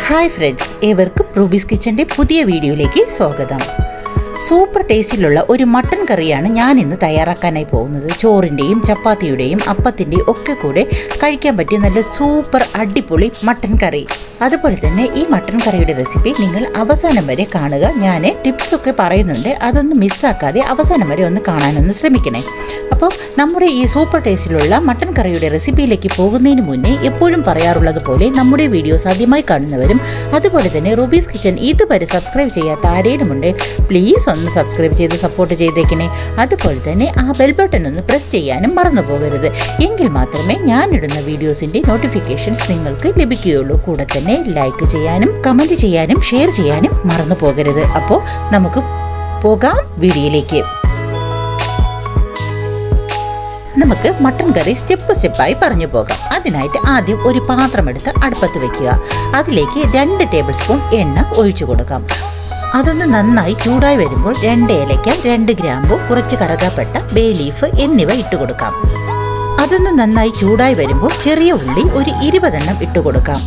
Hi friends, ഏവർക്കും rubies കിച്ചൻ്റെ പുതിയ വീഡിയോയിലേക്ക് സ്വാഗതം. സൂപ്പർ ടേസ്റ്റിലുള്ള ഒരു മട്ടൻ കറിയാണ് ഞാൻ ഇന്ന് തയ്യാറാക്കാനായി പോകുന്നത്. ചോറിൻ്റെയും ചപ്പാത്തിയുടെയും അപ്പത്തിൻ്റെയും ഒക്കെ കൂടെ കഴിക്കാൻ പറ്റിയ നല്ല സൂപ്പർ അടിപൊളി മട്ടൻ കറി. അതുപോലെ തന്നെ ഈ മട്ടൻ കറിയുടെ റെസിപ്പി നിങ്ങൾ അവസാനം വരെ കാണുക. ഞാൻ ടിപ്സൊക്കെ പറയുന്നുണ്ട്, അതൊന്ന് മിസ്സാക്കാതെ അവസാനം വരെ ഒന്ന് കാണാനൊന്ന് ശ്രമിക്കണേ. അപ്പോൾ നമ്മുടെ ഈ സൂപ്പർ ടേസ്റ്റിലുള്ള മട്ടൻ കറിയുടെ റെസിപ്പിയിലേക്ക് പോകുന്നതിന് മുന്നേ എപ്പോഴും പറയാറുള്ളത് പോലെ നമ്മുടെ വീഡിയോസ് ആദ്യമായി കാണുന്നവരും അതുപോലെ തന്നെ റൂബീസ് കിച്ചൻ ഇതുവരെ സബ്സ്ക്രൈബ് ചെയ്യാത്ത ആരേലുമുണ്ട്, പ്ലീസ് ഒന്ന് സബ്സ്ക്രൈബ് ചെയ്ത് സപ്പോർട്ട് ചെയ്തേക്കണേ. അതുപോലെ തന്നെ ആ ബെൽ ബട്ടൺ ഒന്ന് പ്രസ് ചെയ്യാനും മറന്നു പോകരുത്. എങ്കിൽ മാത്രമേ ഞാനിടുന്ന വീഡിയോസിൻ്റെ നോട്ടിഫിക്കേഷൻസ് നിങ്ങൾക്ക് ലഭിക്കുകയുള്ളൂ. കൂടെ തന്നെ ലൈക്ക് ചെയ്യാനും കമൻറ്റ് ചെയ്യാനും ഷെയർ ചെയ്യാനും മറന്നു പോകരുത്. അപ്പോൾ നമുക്ക് പോകാം വീഡിയോയിലേക്ക്. നമുക്ക് മട്ടൻ കറി സ്റ്റെപ്പായി പറഞ്ഞു പോകാം. അതിനായിട്ട് ആദ്യം ഒരു പാത്രം എടുത്ത് അടുപ്പത്ത് വെക്കുക. അതിലേക്ക് 2 ടേബിൾ സ്പൂൺ എണ്ണ ഒഴിച്ചു കൊടുക്കാം. അതൊന്ന് നന്നായി ചൂടായി വരുമ്പോൾ 2 ഏലയ്ക്ക, 2 ഗ്രാമ്പു, കുറച്ച് കറുകപ്പട്ട, ബേ ലീഫ് എന്നിവ ഇട്ട് കൊടുക്കാം. അതൊന്ന് നന്നായി ചൂടായി വരുമ്പോൾ ചെറിയ ഉള്ളി ഒരു 20 എണ്ണം ഇട്ട് കൊടുക്കാം.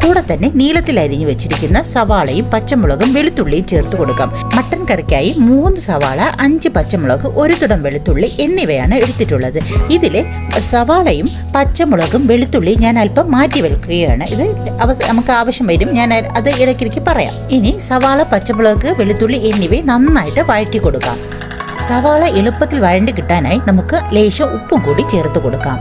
കൂടെ തന്നെ നീളത്തിൽ അരിഞ്ഞു വെച്ചിരിക്കുന്ന സവാളയും പച്ചമുളകും വെളുത്തുള്ളിയും ചേർത്ത് കൊടുക്കാം. മട്ടൻ കറിക്കായി 3 സവാള, 5 പച്ചമുളക്, 1 തുടം വെളുത്തുള്ളി എന്നിവയാണ് എടുത്തിട്ടുള്ളത്. ഇതിലെ സവാളയും പച്ചമുളകും വെളുത്തുള്ളിയും ഞാൻ അല്പം മാറ്റി വെക്കുകയാണ്. ഇത് നമുക്ക് ആവശ്യം വരും, ഞാൻ അത് ഇടയ്ക്കിടയ്ക്ക് പറയാം. ഇനി സവാള, പച്ചമുളക്, വെളുത്തുള്ളി എന്നിവ നന്നായിട്ട് വഴറ്റി കൊടുക്കാം. സവാള എളുപ്പത്തിൽ വഴണ്ടി കിട്ടാനായി നമുക്ക് ലേശം ഉപ്പും കൂടി ചേർത്ത് കൊടുക്കാം.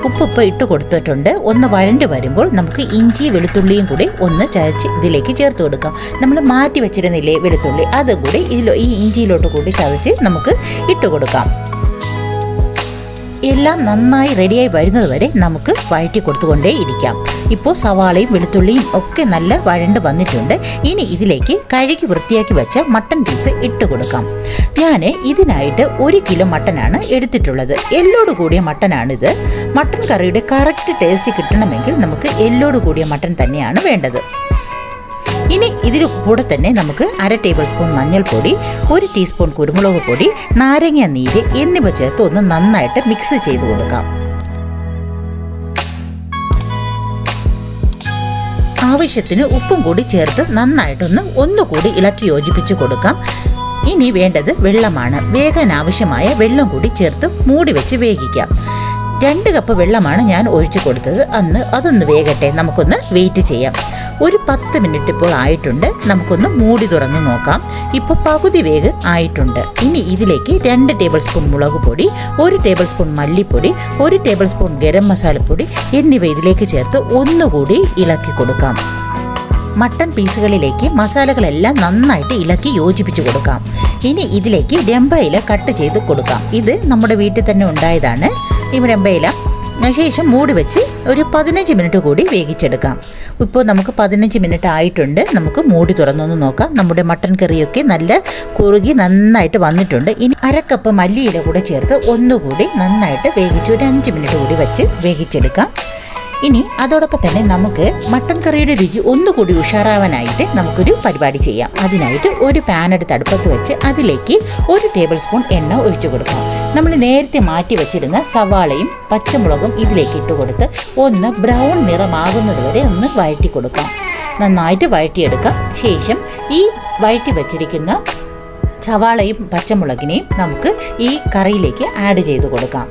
ഉപ്പ് ഇട്ട് കൊടുത്തിട്ടുണ്ട്. ഒന്ന് വഴണ്ടി വരുമ്പോൾ നമുക്ക് ഇഞ്ചി വെളുത്തുള്ളിയും കൂടി ഒന്ന് ചതച്ച് ഇതിലേക്ക് ചേർത്ത് കൊടുക്കാം. നമ്മൾ മാറ്റി വെച്ചിരുന്നില്ലേ വെളുത്തുള്ളി, അതും കൂടി ഈ ഇഞ്ചിയിലോട്ട് കൂടി ചതച്ച് നമുക്ക് ഇട്ട് കൊടുക്കാം. എല്ലാം നന്നായി റെഡിയായി വരുന്നത് വരെ നമുക്ക് വഴറ്റി കൊടുത്തുകൊണ്ടേ ഇരിക്കാം. ഇപ്പോൾ സവാളയും വെളുത്തുള്ളിയും ഒക്കെ നല്ല വഴണ്ട് വന്നിട്ടുണ്ട്. ഇനി ഇതിലേക്ക് കഴുകി വൃത്തിയാക്കി വെച്ച മട്ടൻ പീസ് ഇട്ട് കൊടുക്കാം. ഞാൻ ഇതിനായിട്ട് 1 കിലോ മട്ടനാണ് എടുത്തിട്ടുള്ളത്. എല്ലോട് കൂടിയ മട്ടനാണിത്. മട്ടൻ കറിയുടെ കറക്റ്റ് ടേസ്റ്റ് കിട്ടണമെങ്കിൽ നമുക്ക് എല്ലോട് കൂടിയ മട്ടൻ തന്നെയാണ് വേണ്ടത്. ഇനി ഇതിന് കൂടെ തന്നെ നമുക്ക് 1/2 ടേബിൾ സ്പൂൺ മഞ്ഞൾപ്പൊടി, 1 ടീസ്പൂൺ കുരുമുളക് പൊടി, നാരങ്ങ നീര് എന്നിവ ചേർത്ത് ഒന്ന് നന്നായിട്ട് മിക്സ് ചെയ്ത് കൊടുക്കാം. ആവശ്യത്തിന് ഉപ്പും കൂടി ചേർത്ത് നന്നായിട്ടൊന്ന് ഒന്നുകൂടി ഇളക്കി യോജിപ്പിച്ച് കൊടുക്കാം. ഇനി വേണ്ടത് വെള്ളമാണ്. വേകാൻ ആവശ്യമായ വെള്ളം കൂടി ചേർത്ത് മൂടി വെച്ച് വേവിക്കാം. 2 കപ്പ് വെള്ളമാണ് ഞാൻ ഒഴിച്ചു കൊടുത്തത്. അതൊന്ന് വേകട്ടെ, നമുക്കൊന്ന് വെയിറ്റ് ചെയ്യാം. ഒരു 10 മിനിറ്റ് ഇപ്പോൾ ആയിട്ടുണ്ട്. നമുക്കൊന്ന് മൂടി തുറന്ന് നോക്കാം. ഇപ്പോൾ പകുതി വേഗ് ആയിട്ടുണ്ട്. ഇനി ഇതിലേക്ക് 2 ടേബിൾ സ്പൂൺ മുളക് പൊടി, 1 ടേബിൾ സ്പൂൺ മല്ലിപ്പൊടി, 1 ടേബിൾ സ്പൂൺ ഗരം മസാലപ്പൊടി എന്നിവ ഇതിലേക്ക് ചേർത്ത് ഒന്നുകൂടി ഇളക്കി കൊടുക്കാം. മട്ടൻ പീസുകളിലേക്ക് മസാലകളെല്ലാം നന്നായിട്ട് ഇളക്കി യോജിപ്പിച്ച് കൊടുക്കാം. ഇനി ഇതിലേക്ക് രമ്പയില കട്ട് ചെയ്ത് കൊടുക്കാം. ഇത് നമ്മുടെ വീട്ടിൽ തന്നെ ഉണ്ടായതാണ് ഈ രമ്പയില. ശേഷം മൂടി വെച്ച് ഒരു 15 മിനിറ്റ് കൂടി വേവിച്ചെടുക്കാം. ഇപ്പോൾ നമുക്ക് 15 മിനിറ്റ് ആയിട്ടുണ്ട്. നമുക്ക് മൂടി തുറന്നൊന്ന് നോക്കാം. നമ്മുടെ മട്ടൻ കറിയൊക്കെ നല്ല കുറുകി നന്നായിട്ട് വന്നിട്ടുണ്ട്. ഇനി 1/2 കപ്പ് മല്ലിയില കൂടെ ചേർത്ത് ഒന്നുകൂടി നന്നായിട്ട് വേവിച്ച് ഒരു 5 മിനിറ്റ് കൂടി വെച്ച് വേവിച്ചെടുക്കാം. ഇനി അതോടൊപ്പം തന്നെ നമുക്ക് മട്ടൻ കറിയുടെ രുചി ഒന്നുകൂടി ഉഷാറാവാനായിട്ട് നമുക്കൊരു പരിപാടി ചെയ്യാം. അതിനായിട്ട് ഒരു പാൻ എടുത്ത് അടുപ്പത്ത് വെച്ച് അതിലേക്ക് 1 ടേബിൾ സ്പൂൺ എണ്ണ ഒഴിച്ചു കൊടുക്കാം. നമ്മൾ നേരത്തെ മാറ്റി വെച്ചിരുന്ന സവാളയും പച്ചമുളകും ഇതിലേക്ക് ഇട്ട് കൊടുത്ത് ഒന്ന് ബ്രൗൺ നിറമാകുന്നത് വരെ ഒന്ന് വഴറ്റി കൊടുക്കാം. നന്നായിട്ട് വഴറ്റിയെടുക്കാം. ശേഷം ഈ വഴറ്റി വെച്ചിരിക്കുന്ന സവാളയും പച്ചമുളകിനെയും നമുക്ക് ഈ കറിയിലേക്ക് ആഡ് ചെയ്ത് കൊടുക്കാം.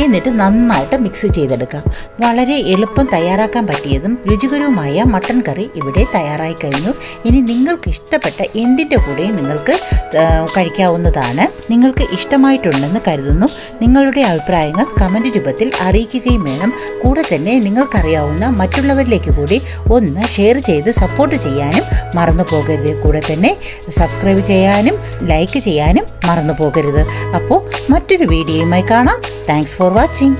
എന്നിട്ട് നന്നായിട്ട് മിക്സ് ചെയ്തെടുക്കാം. വളരെ എളുപ്പം തയ്യാറാക്കാൻ പറ്റിയതും രുചികരവുമായ മട്ടൻ കറി ഇവിടെ തയ്യാറായി കഴിഞ്ഞു. ഇനി നിങ്ങൾക്ക് ഇഷ്ടപ്പെട്ട എന്തിൻ്റെ കൂടെയും നിങ്ങൾക്ക് കഴിക്കാവുന്നതാണ്. നിങ്ങൾക്ക് ഇഷ്ടമായിട്ടുണ്ടെന്ന് കരുതുന്നു. നിങ്ങളുടെ അഭിപ്രായങ്ങൾ കമൻറ്റ് രൂപത്തിൽ അറിയിക്കുകയും വേണം. കൂടെ തന്നെ നിങ്ങൾക്കറിയാവുന്ന മറ്റുള്ളവരിലേക്ക് കൂടി ഒന്ന് ഷെയർ ചെയ്ത് സപ്പോർട്ട് ചെയ്യാനും മറന്നു പോകരുത്. കൂടെ തന്നെ സബ്സ്ക്രൈബ് ചെയ്യാനും ലൈക്ക് ചെയ്യാനും മറന്നു പോകരുത്. അപ്പോൾ മറ്റൊരു വീഡിയോയുമായി കാണാം. Thanks for watching.